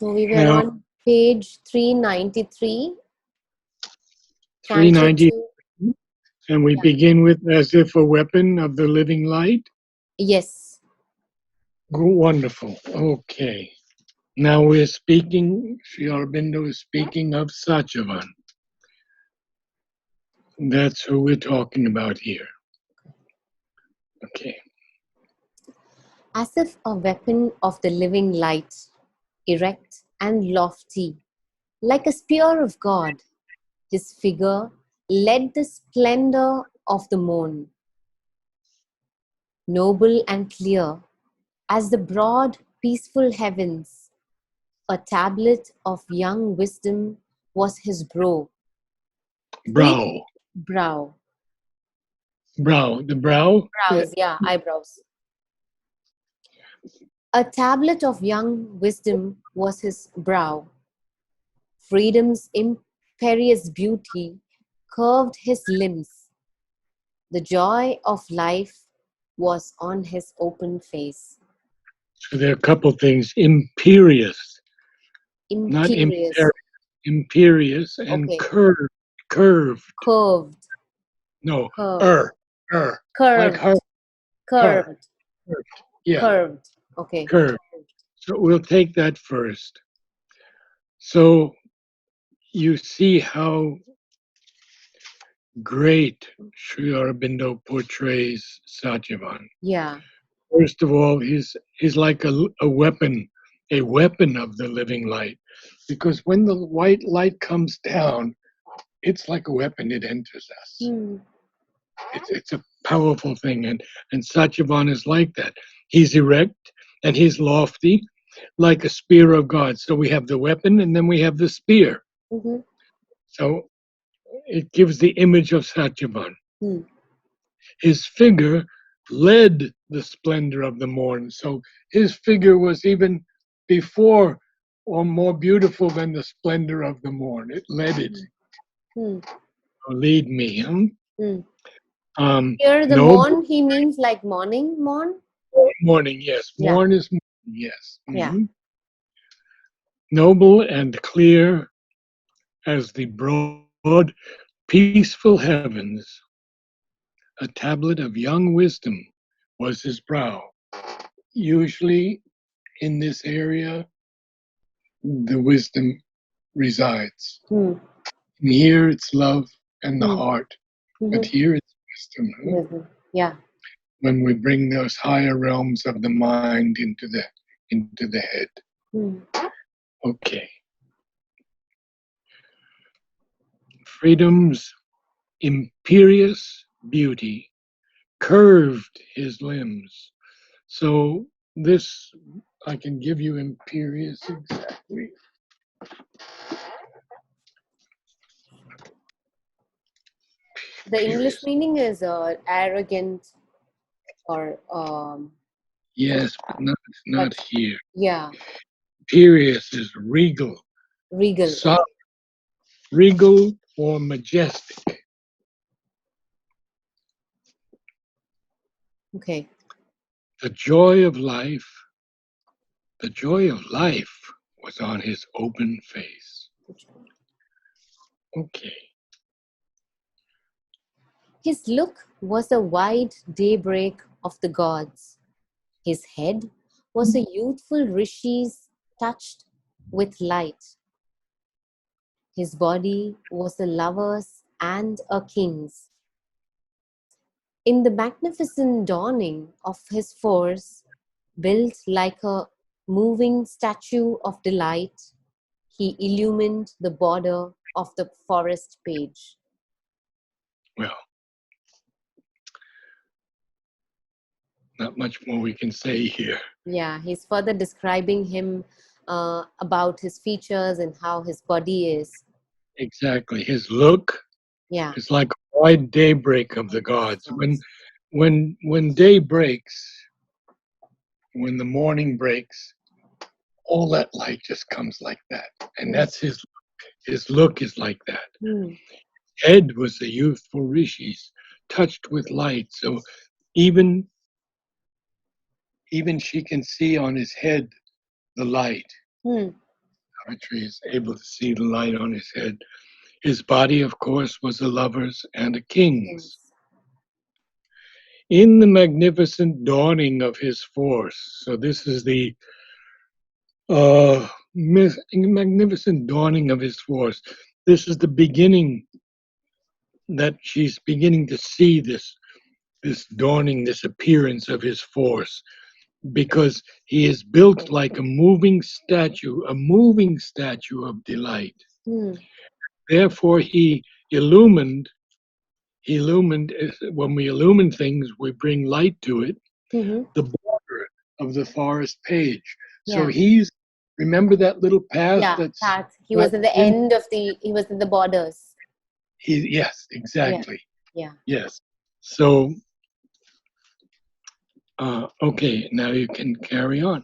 So we were Now, on page 393, Canto 390, 2. and we Yeah. begin with as if a weapon of the living light. Yes. Wonderful. Okay. Now we're speaking, Sri Aurobindo is speaking of Satyavan. That's who we're talking about here. Okay. As if a weapon of the living light, erect and lofty, like a spear of God, his figure led the splendor of the morn. Noble and clear as the broad, peaceful heavens, a tablet of young wisdom was his brow. Brow. Brow. Brow. The brow. Brows, yeah, eyebrows. A tablet of young wisdom was his brow. Freedom's imperious beauty curved his limbs. The joy of life was on his open face. So there are a couple things. Imperious, not Imperious. imperious. Imperious and Okay. curved. Curved. Curved. No. Curved. Like her. Curved. Curved. Yeah. Curved. Okay. Curved. So we'll take that first. So you see how great Sri Aurobindo portrays Satyavan. Yeah. First of all, he's like a weapon of the living light. Because when the white light comes down, it's like a weapon, it enters us. It's a powerful thing. And Satyavan is like that. He's erect and he's lofty, like a spear of God. So we have the weapon and then we have the spear. Mm-hmm. So it gives the image of Satyavan. His figure led the splendor of the morn. So his figure was even before or more beautiful than the splendor of the morn. It led it. Or lead me. Here the Noble, morn, he means like morning, morn? morning, yes. Yeah. Morn is morning, yes. Yeah. Noble and clear as the broad, peaceful heavens, a tablet of young wisdom was his brow. Usually in this area, the wisdom resides. And here it's love and the heart, but here it's wisdom. Yeah. When we bring those higher realms of the mind into the head. Okay. Freedom's imperious beauty curved his limbs. So this, I can give you imperious exactly. The English meaning is arrogant or yes, but not here. Yeah. Imperious is regal. Regal. Soft, regal or majestic. Okay. The joy of life was on his open face. Okay. His look was a wide daybreak of the gods. His head was a youthful rishi's touched with light. His body was a lover's and a king's. In the magnificent dawning of his force, built like a moving statue of delight, he illumined the border of the forest page. Well, not much more we can say here. Yeah, he's further describing him about his features and how his body is. Exactly. His look is like a wide daybreak of the gods. When day breaks, when the morning breaks, all that light just comes like that. And that's his look. His look is like that. Head was the youthful rishis, touched with light. So even she can see on his head the light. Savitri is able to see the light on his head. His body, of course, was a lover's and a king's. Yes. In the magnificent dawning of his force, so this is the magnificent dawning of his force. This is the beginning that she's beginning to see this dawning, this appearance of his force, because he is built like a moving statue of delight. Hmm. Therefore, illumined, illumined. When we illumine things, we bring light to it. Mm-hmm. The border of the forest page. So Yeah. remember that little path Yeah. that's That he got was at the in. end of he was at the borders. Yes, Yeah. exactly. Yeah. Yes. So, okay, now you can carry on.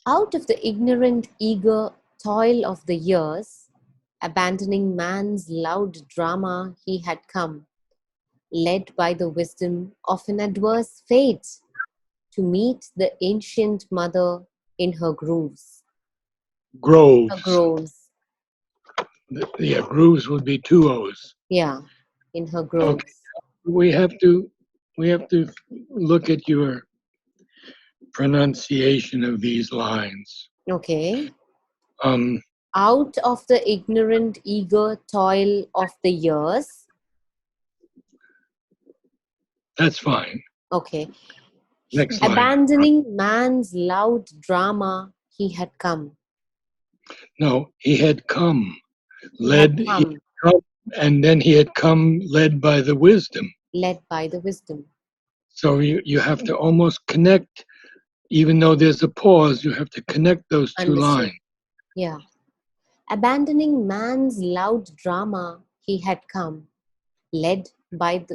Out of the ignorant, eager toil of the years, abandoning man's loud drama, he had come, led by the wisdom of an adverse fate, to meet the ancient mother in her grooves. Her Groves. groves. Yeah, grooves would be two O's. Yeah, in her Okay. groves. We have to look at your pronunciation of these lines. Okay. Um, Out of the ignorant, eager toil of the years. that's fine. Okay. Next line. Abandoning man's loud drama, he had come. No, he had come. He had He had come, come, and then he had come led by the wisdom. led by the wisdom. So you have to almost connect, even though there's a pause, you have to connect those two Understood. lines. Yeah. Abandoning man's loud drama, he had come, led by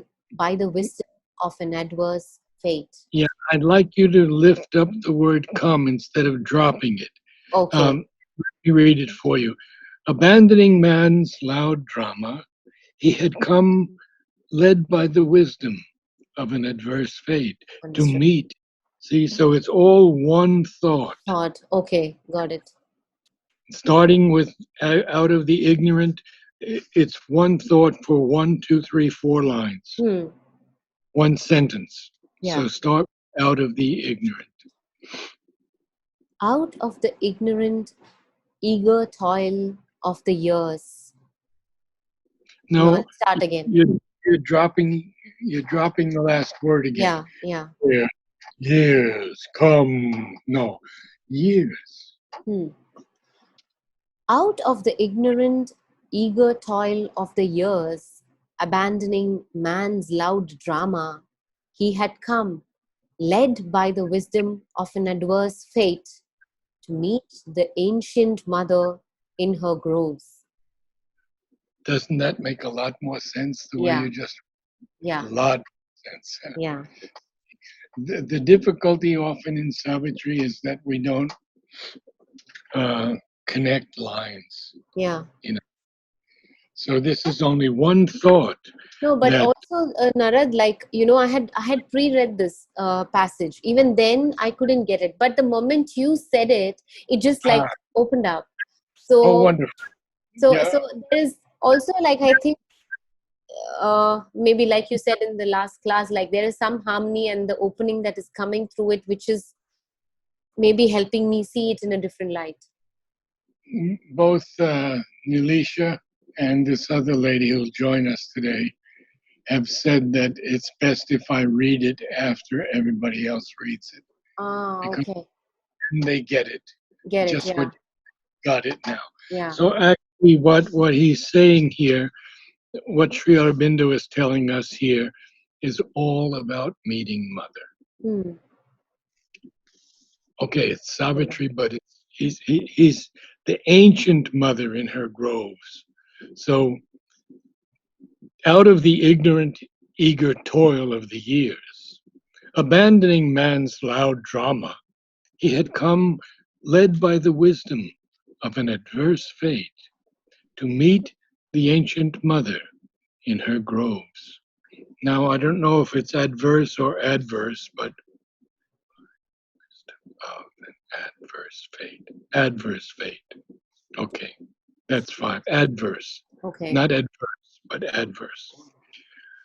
the wisdom of an adverse fate. Yeah, I'd like you to lift up the word come instead of dropping it. Okay. Let me read it for you. Abandoning man's loud drama, he had come led by the wisdom of an adverse fate to Understood. meet. See, so it's all one thought. Thought. Okay. Got it. Starting with out of the ignorant, it's one thought for 1, 2, 3, 4 lines, Hmm. one sentence. Yeah. So start out of the ignorant. Out of the ignorant, eager toil of the years. No, No, let's start again. you're dropping the last word again. Yeah. Yeah. Yeah. Years come. No, years. Hmm. Out of the ignorant, eager toil of the years, abandoning man's loud drama, he had come, led by the wisdom of an adverse fate, to meet the ancient mother in her groves. Doesn't that make a lot more sense the way Yeah, you just a yeah, lot more sense? yeah, The difficulty often in Savitri is that we don't uh, connect lines. yeah. You know, so this is only one thought No, but that also Narad, like I had pre-read this passage. Even then, I couldn't get it. But the moment you said it, it just like ah, opened up. oh So, wonderful, so, yeah. so there is also like I think maybe like you said in the last class, like there is some harmony and the opening that is coming through it, which is maybe helping me see it in a different light. Both Nilisha and this other lady who'll join us today have said that it's best if I read it after everybody else reads it Ah, because okay. then they get it, Get it. just Yeah. what got it now. Yeah. So actually, what he's saying here, what Sri Aurobindo is telling us here, is all about meeting Mother. Hmm. Okay, it's Savitri, but he's the ancient Mother in her groves. So out of the ignorant, eager toil of the years, abandoning man's loud drama, he had come led by the wisdom of an adverse fate to meet the ancient Mother in her groves. Now, I don't know if it's adverse or adverse, but Adverse fate. Adverse fate. Okay, that's 5. Adverse, Okay. not adverse, but adverse.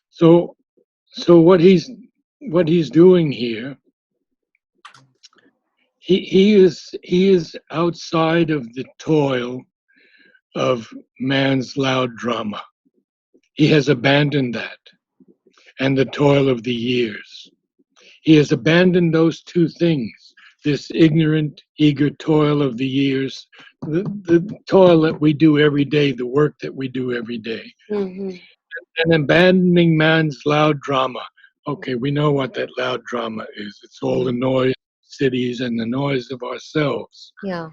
So, so what he's doing here, he is outside of the toil of man's loud drama. He has abandoned that and the toil of the years. He has abandoned those two things, this ignorant, eager toil of the years, the toil that we do every day, the work that we do every day, Mm-hmm. and abandoning man's loud drama. Okay, we know what that loud drama is. It's all the Yeah. noise of cities and the noise of ourselves. Yeah.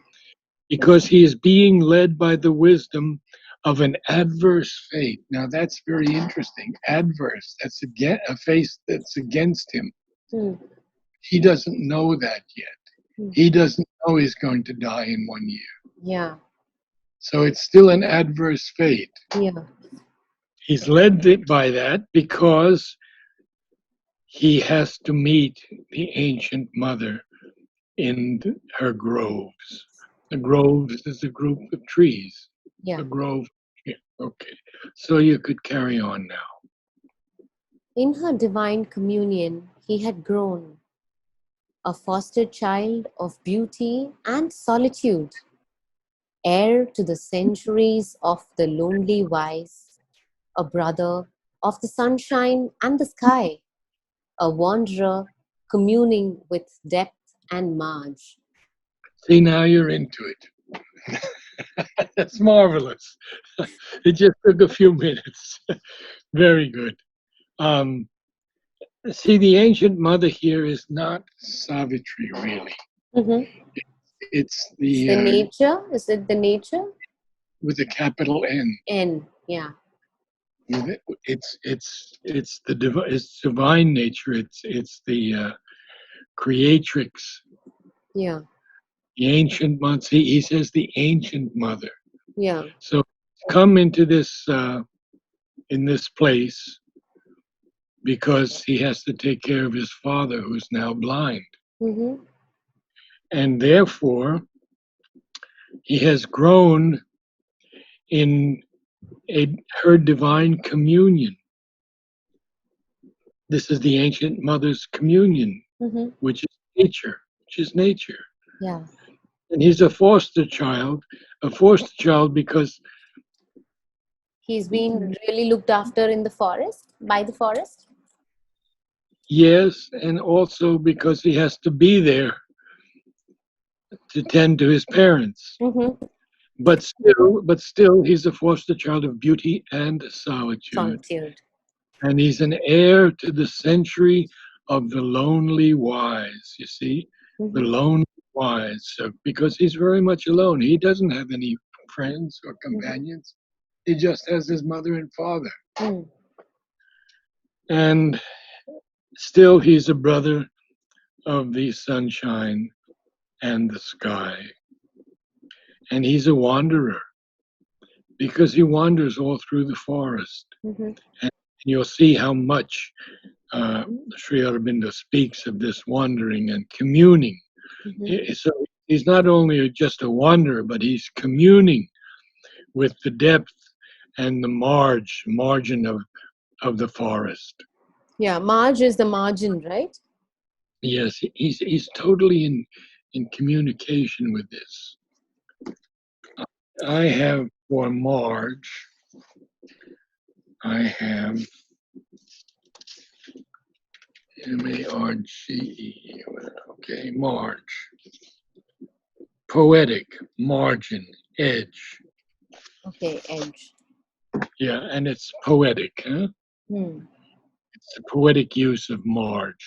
Because he is being led by the wisdom of an adverse fate. Now that's very interesting. Adverse, that's again a fate that's against him. Mm. He doesn't know that yet. Mm. He doesn't know he's going to die in 1 year. Yeah. So it's still an adverse fate. Yeah. He's led by that because he has to meet the ancient mother in her groves. The groves is a group of trees. Yeah. A grove. Yeah, okay. So you could carry on now. In her divine communion, he had grown, a foster child of beauty and solitude, heir to the centuries of the lonely wise, a brother of the sunshine and the sky, a wanderer communing with depth and marge. See, now you're into it. That's marvelous. It just took a few minutes. Very good. Um, See, the ancient mother here is not Savitri, really. Mm-hmm. It's It's the the nature. Is it the nature? with a capital N. N. Yeah. It's the it's divine nature. It's the creatrix, Yeah. the ancient mother. See, he says the ancient mother. Yeah. So come into this in this place because he has to take care of his father who's now blind, Mm-hmm. and therefore he has grown in her divine communion. This is the ancient mother's communion, Mm-hmm. which is nature, which is nature. Yeah. And he's a foster child because He's been really looked after in the forest, by the forest. yes, and also because he has to be there to tend to his parents. Mm-hmm. But still, he's a foster child of beauty and solitude. Solitude. And he's an heir to the century of the lonely wise, you see? The Mm-hmm. lonely wise, because he's very much alone. He doesn't have any friends or Mm-hmm. companions. He just has his mother and father. Mm. And still, he's a brother of the sunshine and the sky. And he's a wanderer because he wanders all through the forest. Mm-hmm. And you'll see how much uh, Sri Aurobindo speaks of this wandering and communing. Mm-hmm. So he's not only just a wanderer, but he's communing with the depth and the margin of the forest. Yeah. Marge is the margin, right? Yes, he's totally in communication with this. I have for Marge, I have Marge. Okay, Marge. Poetic, margin, edge. Okay. Edge. Yeah, and it's poetic, huh? Hmm. It's a poetic use of Marge.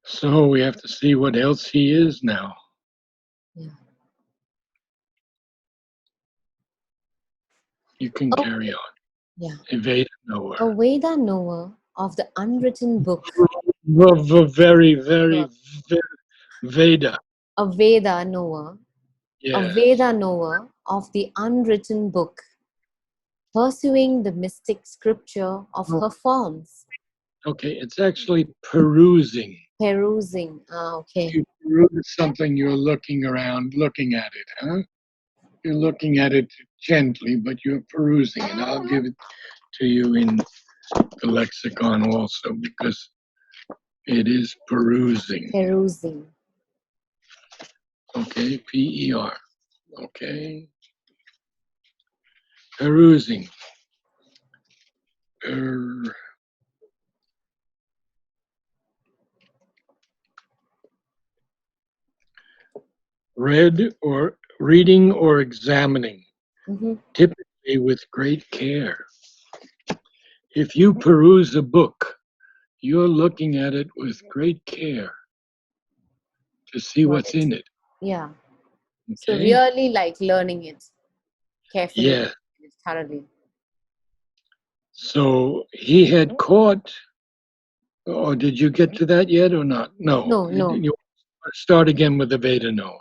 So we have to see what else he is now. Yeah. You can Oh, carry on. yeah. Evade A nowhere. Veda knower of the unwritten book. Very, Uh, very, very Veda. A Veda knower. A Yes. Veda knower of the unwritten book, pursuing the mystic scripture of Oh, her forms. Okay, it's actually perusing. Perusing. Ah, okay. You peruse something, you're looking around, looking at it, huh? You're looking at it gently, but you're perusing it. I'll give it to you in the lexicon also because it is perusing. Perusing. Okay, P-E-R. Okay, perusing. Per- read or reading or examining, Mm-hmm. typically with great care. If you peruse a book, you're looking at it with great care to see Got what's it. in it. Yeah. So Okay? really like learning it carefully, Yeah. thoroughly. So he had caught, or did you get to that yet or not? No. No, no. You start again with the Veda knower.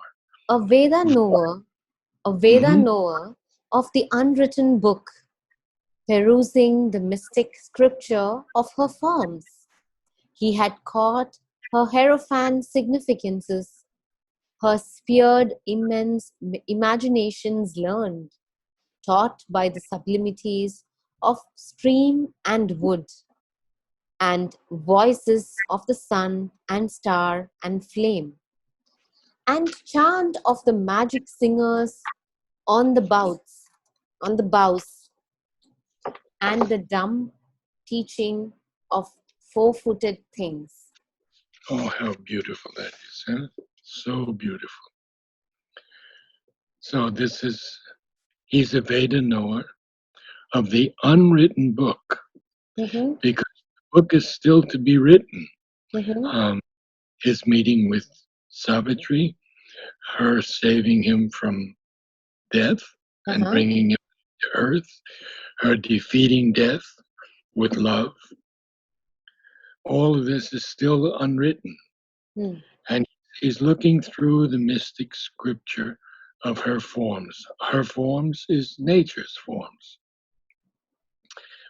A Veda knower, a Veda Hmm. knower of the unwritten book, perusing the mystic scripture of her forms. He had caught her hierophant significances, her sphered immense imaginations learned, taught by the sublimities of stream and wood, and voices of the sun and star and flame, and chant of the magic singers on the boughs, and the dumb teaching of four-footed things. Oh, how beautiful that is, huh? So beautiful. So he's a Veda knower of the unwritten book Mm-hmm, because the book is still to be written. mm-hmm, Um, his meeting with Savitri, her saving him from death and uh-huh. bringing him to earth, her defeating death with love. All of this is still unwritten. Hmm. And he's looking through the mystic scripture of her forms. Her forms is nature's forms.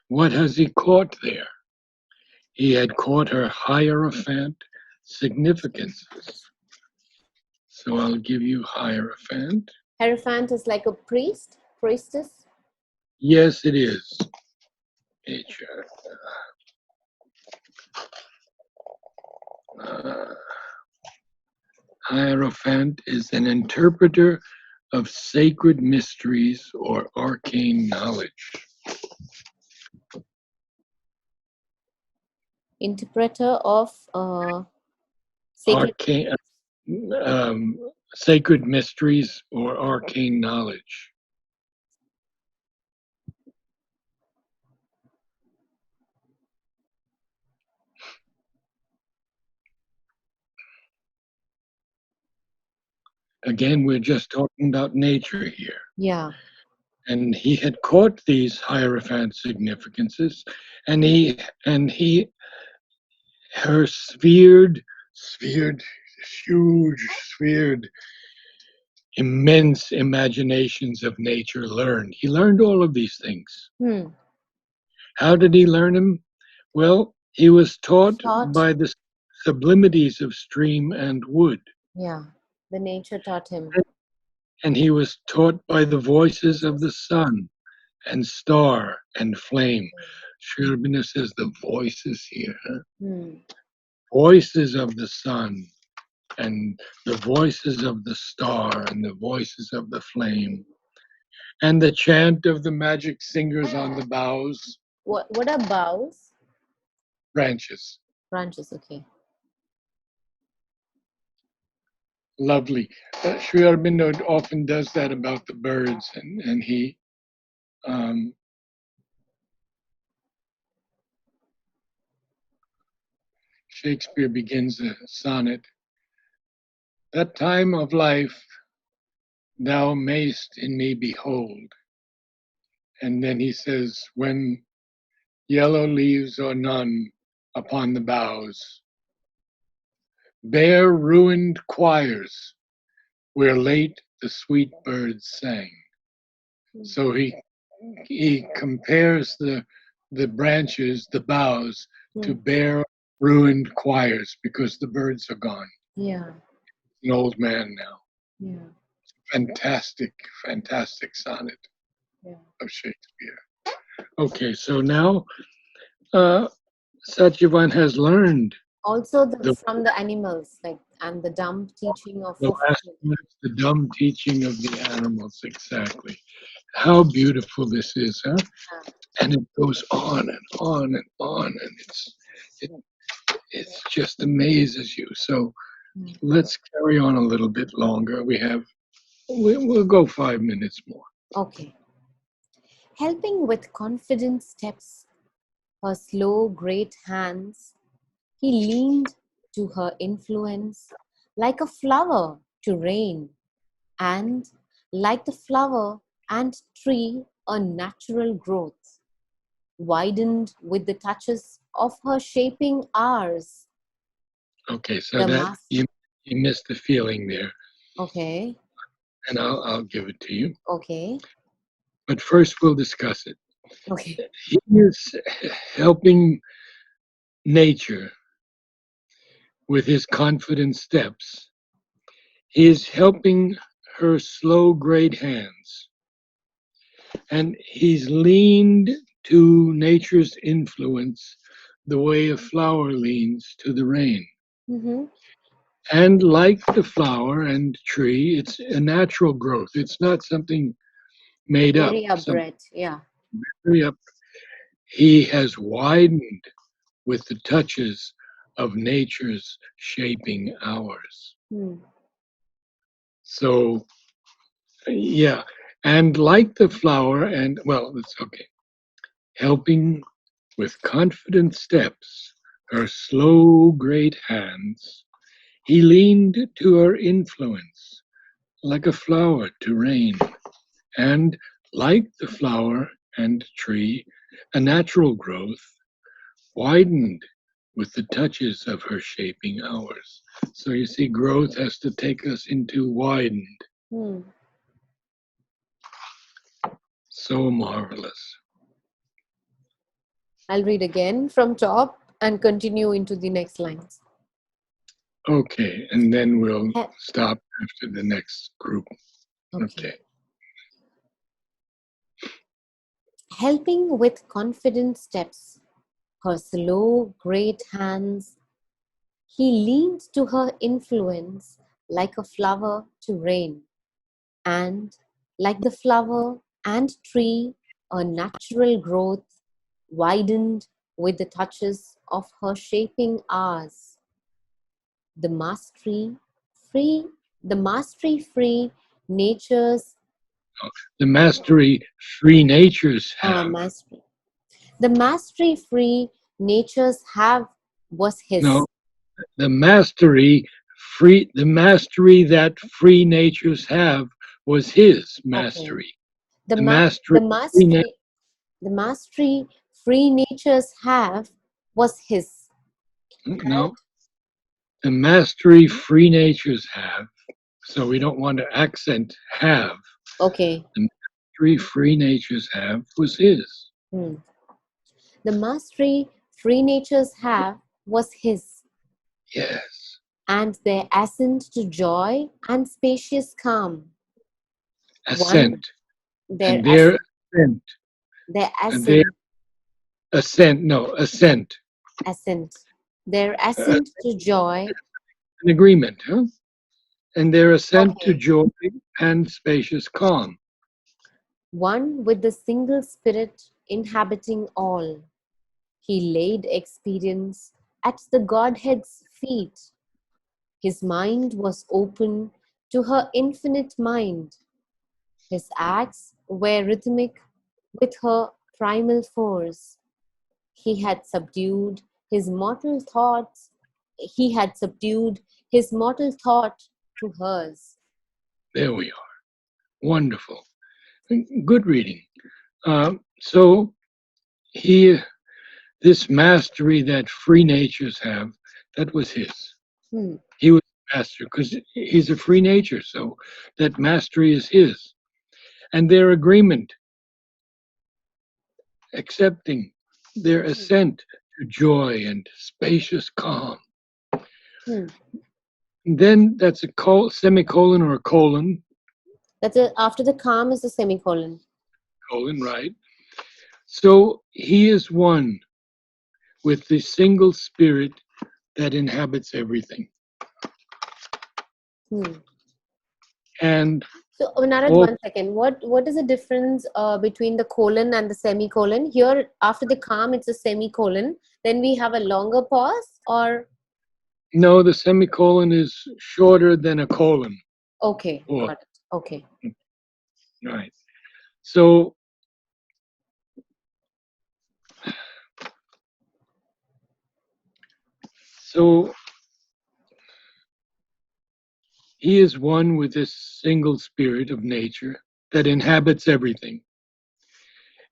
What has he caught there? He had caught her hierophant significances. So I'll give you hierophant. Hierophant is like a priestess. Yes, it is. H- uh, Hierophant is an interpreter of sacred mysteries or arcane knowledge. Interpreter of sacred. Arcane, um, sacred mysteries or arcane knowledge. Again, we're just talking about nature here. Yeah. And he had caught these hierophant significances, and he her sphered, huge sphered, immense imaginations of nature learned. He learned all of these things. Hmm. How did he learn them? Well, he was taught Taught. by the sublimities of stream and wood, Yeah. The nature taught him. and he was taught by the voices of the sun and star and flame. Sri Aurobindo says the voices here, huh? Hmm. Voices of the sun and the voices of the star and the voices of the flame and the chant of the magic singers on the boughs, What are boughs? branches. Branches. Okay. Lovely. Sri Aurobindo often does that about the birds, and he um, Shakespeare begins a sonnet. That time of life thou mayst in me behold. And then he says, when yellow leaves or none upon the boughs, bare ruined choirs where late the sweet birds sang. Hmm. So he compares the branches, the boughs, to Hmm. bear ruined choirs because the birds are gone. Yeah. An old man now. Yeah. Fantastic, fantastic sonnet Yeah. of Shakespeare. Okay, so now uh, Satyavan has learned Also, the the, from the animals, like, and the dumb teaching of the last one is the dumb teaching of the animals. Exactly. How beautiful this is, huh? And it goes on and on and on, and it just amazes you. So Hmm. let's carry on a little bit longer. We'll go 5 minutes more. Okay. Helping with confident steps, her slow, great hands, he leaned to her influence like a flower to rain, and like the flower and tree, a natural growth, widened with the touches of her shaping hours. Okay, so The that mass. you missed the feeling there, Okay, and I'll give it to you. okay, But first, we'll discuss it. okay. He is helping nature with his confident steps. He is helping her slow, great hands, and he's leaned to nature's influence the way a flower leans to the rain. Mm-hmm. And like the flower and tree, it's a natural growth. It's not something made up. Very Something upright, yeah. very up. He has widened with the touches of nature's shaping ours. Hmm. So, yeah. And like the flower, and well, it's okay. Helping with confident steps, her slow, great hands, he leaned to her influence like a flower to rain. And like the flower and tree, a natural growth, widened with the touches of her shaping ours. So you see, growth has to take us into widened. Hmm. So marvelous. I'll read again from top and continue into the next lines. Okay, and then we'll He- stop after the next group. okay. Okay. Helping with confident steps, her slow, great hands, he leaned to her influence like a flower to rain, and like the flower and tree, a natural growth, widened with the touches of her shaping hours. The mastery free, the mastery free nature's The mastery free natures have. mastery. The mastery free natures have was his. No, the mastery that free natures have was his Okay. mastery. The The ma- mastery the free mastery the mastery free natures have was his. no, Correct? the mastery free natures have. So we don't want to accent have. Okay. The mastery free natures have was his. Hmm. The mastery free natures have was his, Yes. and their ascent to joy and spacious calm. One, Assent. their And their ascent, assent. their And their ascent, assent. No, assent. ascent, their Uh, ascent to joy. an agreement, huh? And their assent to Okay. joy and spacious calm. One with the single spirit inhabiting all. He laid experience at the Godhead's feet. His mind was open to her infinite mind. His acts were rhythmic with her primal force. He had subdued his mortal thoughts. He had subdued his mortal thought to hers. There we are. Wonderful. Good reading. So he, this mastery that free natures have, that was his. Hmm. He was master because he's a free nature. So that mastery is his. And their agreement, accepting their assent to joy and spacious calm. Hmm. And then that's a semicolon or a colon, After the calm is the semicolon. colon, right? So he is one with the single spirit that inhabits everything. Hmm. And So, Narad, all, one second. What is the difference between the colon and the semicolon? Here, after the calm, it's a semicolon. Then we have a longer pause, or no, the semicolon is shorter than a colon. okay, Or, got it. Okay. right. So, so he is one with this single spirit of nature that inhabits everything.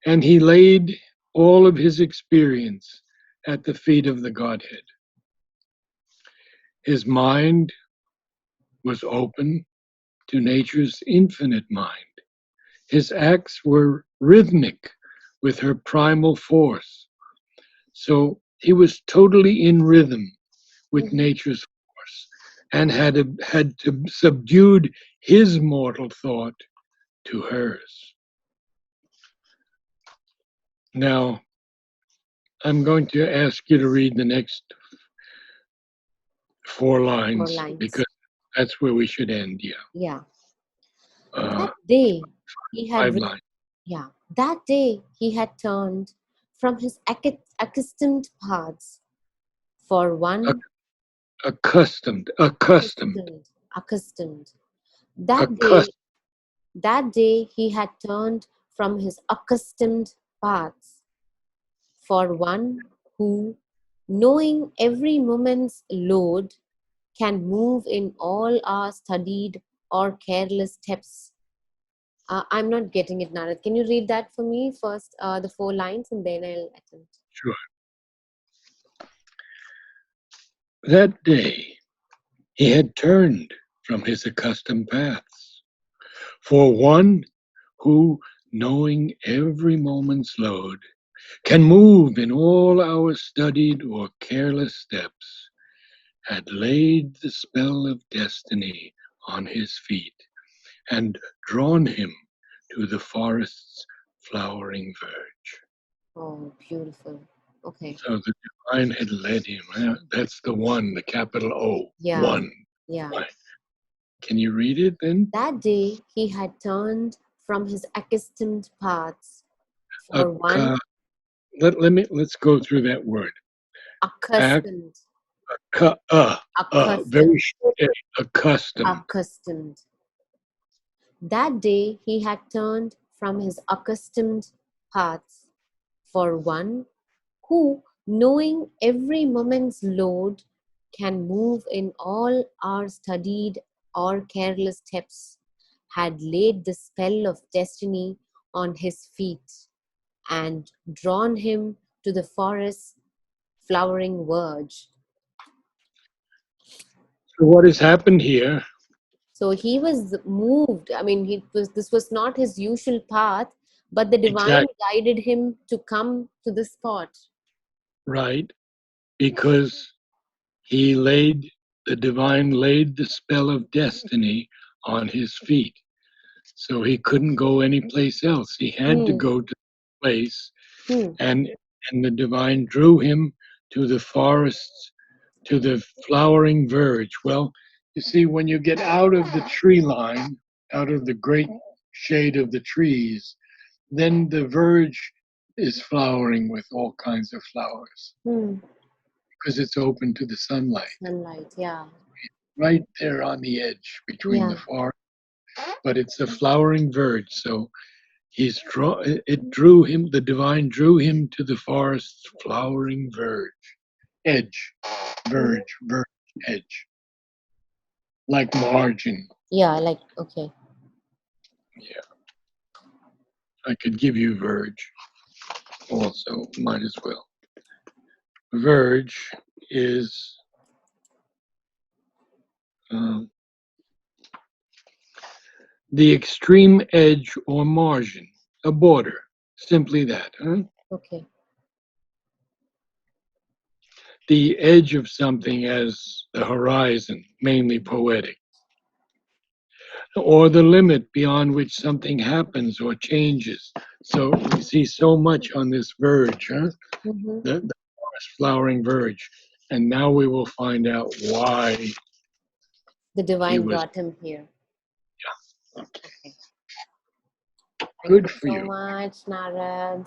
And he laid all of his experience at the feet of the Godhead. His mind was open to nature's infinite mind. His acts were rhythmic with her primal force. So he was totally in rhythm with Mhm. nature's force and had to subdued his mortal thought to hers. Now, I'm going to ask you to read the next four Four lines lines. because that's where we should end. Yeah, Yeah. uh, That day he had, five lines. yeah, that day he had turned from his accustomed paths for one Accustomed, accustomed. That day, accustomed. that day he had turned from his accustomed paths for one who, knowing every moment's load, can move in all our studied or careless steps. I'm not getting it, Narad. Can you read that for me first, the four lines, and then I'll attempt. Sure. That day he had turned from his accustomed paths for one who, knowing every moment's load, can move in all our studied or careless steps, had laid the spell of destiny on his feet and drawn him to the forest's flowering verge. Oh, beautiful. Okay. So the divine had led him. That's the one, the capital O, Yeah, one. yeah. Right. Can you read it then? That day he had turned from his accustomed paths for one Acca- let's go through that word. accustomed, Very accustomed, short A, accustomed. accustomed. That day he had turned from his accustomed paths for one who, knowing every moment's load, can move in all our studied or careless steps, had laid the spell of destiny on his feet and drawn him to the forest's flowering verge. So what has happened here? So he was moved. I mean, this was not his usual path, but the divine Exactly guided him to come to the spot. right. Because he laid the divine laid the spell of destiny on his feet. So he couldn't go anyplace else. He had to Hmm. go to the place Hmm. and the divine drew him to the forests, to the flowering verge. Well, you see, when you get out of the tree line, out of the great shade of the trees, then the verge is flowering with all kinds of flowers Hmm. because it's open to the sunlight. Sunlight. Yeah. Right there on the edge between the Yeah. forest, but it's a flowering verge. So it drew him, the divine drew him to the forest's flowering verge, edge, Hmm. verge, edge, like margin. Yeah. Like okay. Yeah, I could give you verge also, might as well. Verge is um, the extreme edge or margin, a border, simply that. Huh? Okay. the edge of something as the horizon, mainly poetic, or the limit beyond which something happens or changes. So we see so much on this verge, huh? Mm-hmm. The forest flowering verge. And now we will find out why The he divine was. brought him here. Okay. Okay. Thank Good you for so you. much, Narad.